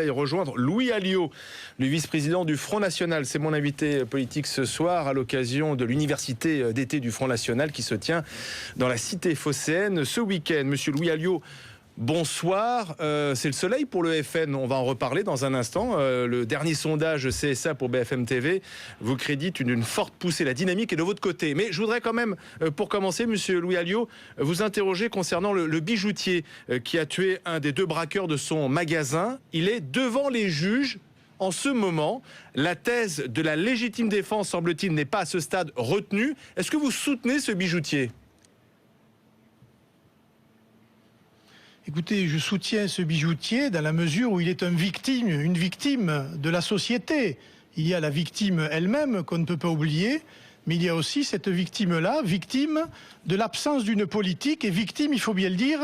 Et rejoindre Louis Alliot, le vice-président du Front National. C'est mon invité politique ce soir à l'occasion de l'université d'été du Front National qui se tient dans la cité phocéenne ce week-end. Monsieur Louis Alliot, bonsoir. C'est le soleil pour le FN. On va en reparler dans un instant. Le dernier sondage CSA pour BFM TV vous crédite une forte poussée. La dynamique est de votre côté. Mais je voudrais quand même, pour commencer, monsieur Louis Alliot, vous interroger concernant le bijoutier qui a tué un des deux braqueurs de son magasin. Il est devant les juges en ce moment. La thèse de la légitime défense, semble-t-il, n'est pas à ce stade retenue. Est-ce que vous soutenez ce bijoutier ? Écoutez, je soutiens ce bijoutier dans la mesure où il est une victime de la société. Il y a la victime elle-même qu'on ne peut pas oublier, mais il y a aussi cette victime-là, victime de l'absence d'une politique et victime, il faut bien le dire,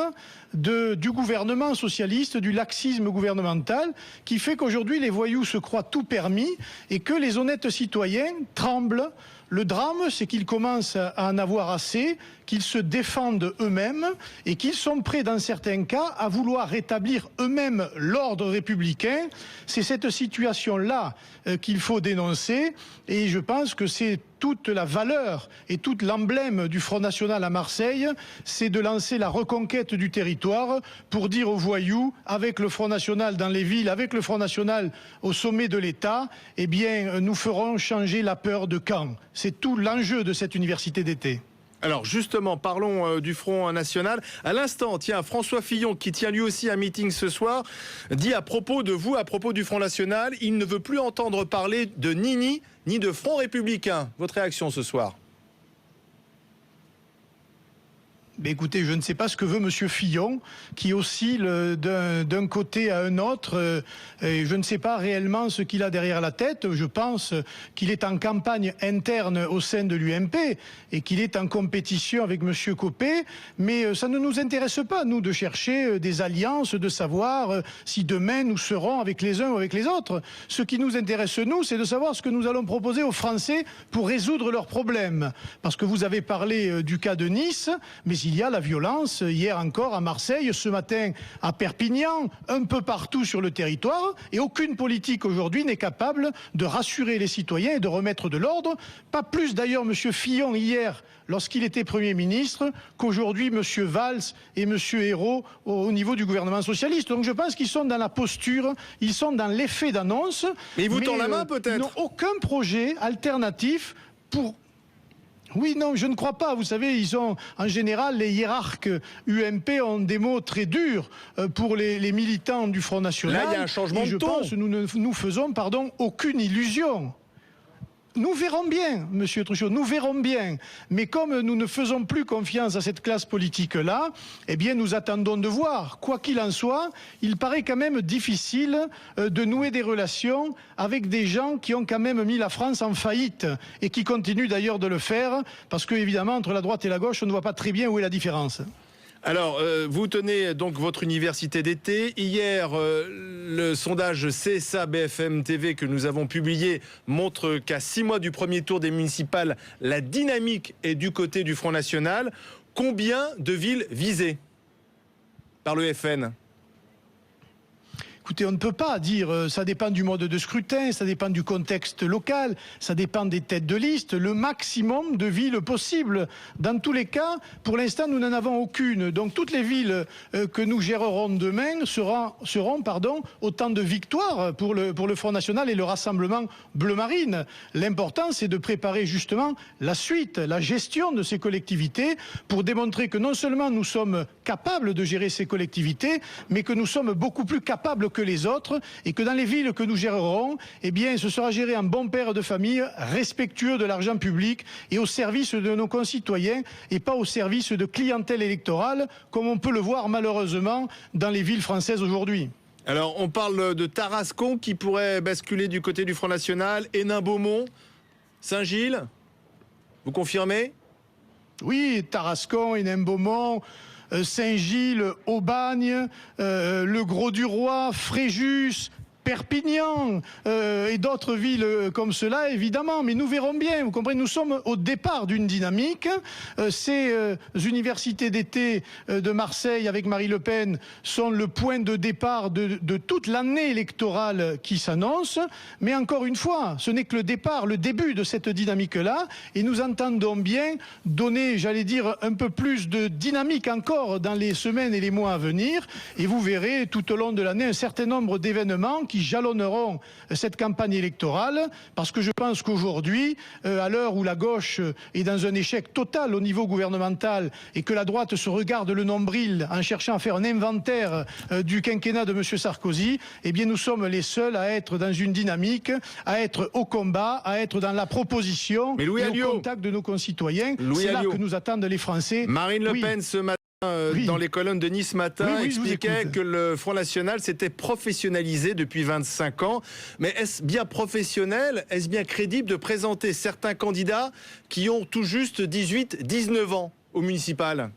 du gouvernement socialiste, du laxisme gouvernemental qui fait qu'aujourd'hui les voyous se croient tout permis et que les honnêtes citoyens tremblent. Le drame, c'est qu'ils commencent à en avoir assez, qu'ils se défendent eux-mêmes et qu'ils sont prêts, dans certains cas, à vouloir rétablir eux-mêmes l'ordre républicain. C'est cette situation-là qu'il faut dénoncer et je pense que c'est toute la valeur et tout l'emblème du Front National à Marseille, c'est de lancer la reconquête du territoire pour dire aux voyous, avec le Front National dans les villes, avec le Front National au sommet de l'État, eh bien, nous ferons changer la peur de Caen. C'est tout l'enjeu de cette université d'été. Alors justement, parlons du Front National. À l'instant, tiens, François Fillon, qui tient lui aussi un meeting ce soir, dit à propos de vous, à propos du Front National, il ne veut plus entendre parler de Nini ni de Front Républicain. Votre réaction ce soir ? Mais écoutez, je ne sais pas ce que veut Monsieur Fillon, qui oscille d'un côté à un autre. Et je ne sais pas réellement ce qu'il a derrière la tête. Je pense qu'il est en campagne interne au sein de l'UMP et qu'il est en compétition avec Monsieur Copé. Mais ça ne nous intéresse pas, nous, de chercher des alliances, de savoir si demain nous serons avec les uns ou avec les autres. Ce qui nous intéresse, nous, c'est de savoir ce que nous allons proposer aux Français pour résoudre leurs problèmes. Parce que vous avez parlé du cas de Nice, mais il y a la violence hier encore à Marseille, ce matin à Perpignan, un peu partout sur le territoire, et aucune politique aujourd'hui n'est capable de rassurer les citoyens et de remettre de l'ordre. Pas plus d'ailleurs Monsieur Fillon hier, lorsqu'il était Premier ministre, qu'aujourd'hui Monsieur Valls et Monsieur Ayrault au niveau du gouvernement socialiste. Donc je pense qu'ils sont dans la posture, ils sont dans l'effet d'annonce. Mais ils vous tendent la main peut-être ? Ils n'ont aucun projet alternatif pour... Oui, non, je ne crois pas. Vous savez, ils ont, en général, les hiérarques UMP ont des mots très durs pour les militants du Front National. Là, il y a un changement de ton. Je pense que nous ne nous faisons, aucune illusion. Nous verrons bien, Monsieur Truchot, nous verrons bien. Mais comme nous ne faisons plus confiance à cette classe politique-là, eh bien, nous attendons de voir. Quoi qu'il en soit, il paraît quand même difficile de nouer des relations avec des gens qui ont quand même mis la France en faillite et qui continuent d'ailleurs de le faire, parce que, évidemment, entre la droite et la gauche, on ne voit pas très bien où est la différence. Alors, vous tenez donc votre université d'été. Hier, le sondage CSA BFM TV que nous avons publié montre qu'à 6 mois du premier tour des municipales, la dynamique est du côté du Front National. Combien de villes visées par le FN ? Écoutez, on ne peut pas dire, ça dépend du mode de scrutin, ça dépend du contexte local, ça dépend des têtes de liste, le maximum de villes possibles. Dans tous les cas, pour l'instant, nous n'en avons aucune. Donc toutes les villes que nous gérerons demain seront autant de victoires pour le Front National et le Rassemblement Bleu Marine. L'important, c'est de préparer justement la suite, la gestion de ces collectivités pour démontrer que non seulement nous sommes capables de gérer ces collectivités, mais que nous sommes beaucoup plus capables que les autres et que dans les villes que nous gérerons, eh bien, ce sera géré en bon père de famille, respectueux de l'argent public et au service de nos concitoyens et pas au service de clientèle électorale, comme on peut le voir malheureusement dans les villes françaises aujourd'hui. Alors, on parle de Tarascon qui pourrait basculer du côté du Front National, Hénin-Beaumont, Saint-Gilles, vous confirmez ? Oui, Tarascon, Hénin-Beaumont, Saint-Gilles, Aubagne, le Gros-du-Roi, Fréjus, Perpignan et d'autres villes comme cela, évidemment. Mais nous verrons bien, vous comprenez, nous sommes au départ d'une dynamique. Ces universités d'été de Marseille avec Marie Le Pen sont le point de départ de toute l'année électorale qui s'annonce. Mais encore une fois, ce n'est que le départ, le début de cette dynamique-là. Et nous entendons bien donner, j'allais dire, un peu plus de dynamique encore dans les semaines et les mois à venir. Et vous verrez tout au long de l'année un certain nombre d'événements qui jalonneront cette campagne électorale. Parce que je pense qu'aujourd'hui, à l'heure où la gauche est dans un échec total au niveau gouvernemental et que la droite se regarde le nombril en cherchant à faire un inventaire du quinquennat de M. Sarkozy, eh bien nous sommes les seuls à être dans une dynamique, à être au combat, à être dans la proposition et au contact de nos concitoyens. C'est là que nous attendent les Français. Marine Le Pen ce matin, dans les colonnes de Nice Matin, expliquait que le Front National s'était professionnalisé depuis 25 ans. Mais est-ce bien professionnel, est-ce bien crédible de présenter certains candidats qui ont tout juste 18-19 ans au municipal?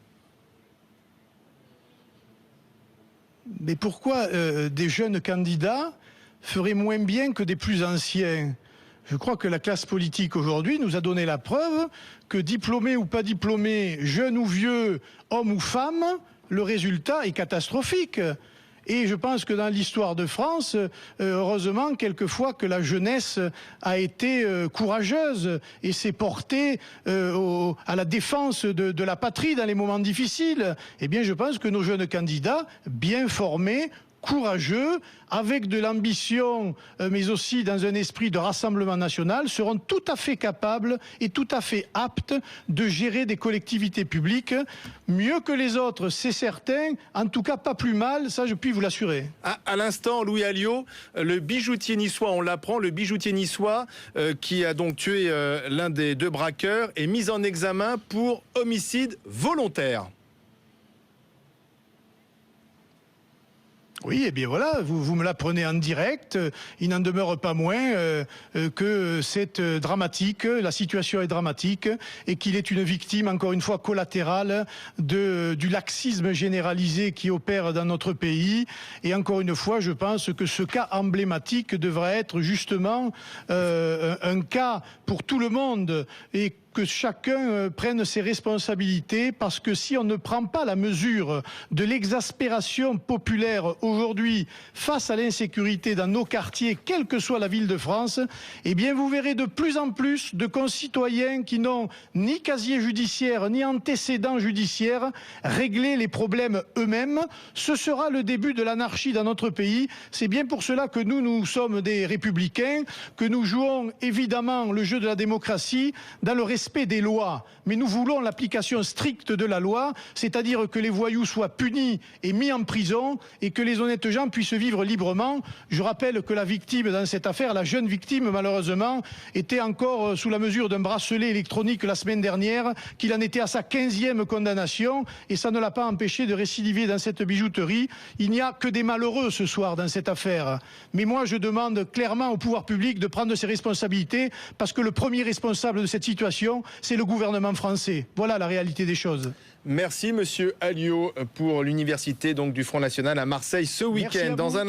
Mais pourquoi des jeunes candidats feraient moins bien que des plus anciens? Je crois que la classe politique aujourd'hui nous a donné la preuve que diplômés ou pas diplômés, jeunes ou vieux, hommes ou femmes, le résultat est catastrophique. Et je pense que dans l'histoire de France, heureusement, quelquefois que la jeunesse a été courageuse et s'est portée à la défense de la patrie dans les moments difficiles. Eh bien, je pense que nos jeunes candidats, bien formés, courageux, avec de l'ambition, mais aussi dans un esprit de rassemblement national, seront tout à fait capables et tout à fait aptes de gérer des collectivités publiques mieux que les autres, c'est certain, en tout cas pas plus mal, ça je puis vous l'assurer. À l'instant, Louis Alliot, le bijoutier niçois, on l'apprend, le bijoutier niçois qui a donc tué l'un des deux braqueurs est mis en examen pour homicide volontaire. Oui, et bien voilà, vous me l'apprenez en direct. Il n'en demeure pas moins que c'est dramatique, la situation est dramatique et qu'il est une victime, encore une fois, collatérale du laxisme généralisé qui opère dans notre pays. Et encore une fois, je pense que ce cas emblématique devrait être justement un cas pour tout le monde et que chacun prenne ses responsabilités, parce que si on ne prend pas la mesure de l'exaspération populaire aujourd'hui face à l'insécurité dans nos quartiers, quelle que soit la ville de France, eh bien vous verrez de plus en plus de concitoyens qui n'ont ni casier judiciaire ni antécédents judiciaires régler les problèmes eux-mêmes. Ce sera le début de l'anarchie dans notre pays. C'est bien pour cela que nous sommes des républicains, que nous jouons évidemment le jeu de la démocratie dans le respect des lois, mais nous voulons l'application stricte de la loi, c'est-à-dire que les voyous soient punis et mis en prison et que les honnêtes gens puissent vivre librement. Je rappelle que la victime dans cette affaire, la jeune victime malheureusement, était encore sous la mesure d'un bracelet électronique la semaine dernière, qu'il en était à sa 15e condamnation et ça ne l'a pas empêché de récidiver dans cette bijouterie. Il n'y a que des malheureux ce soir dans cette affaire. Mais moi je demande clairement au pouvoir public de prendre ses responsabilités, parce que le premier responsable de cette situation, c'est le gouvernement français. Voilà la réalité des choses. Merci Monsieur Alliot pour l'université donc du Front National à Marseille ce week-end. Dans un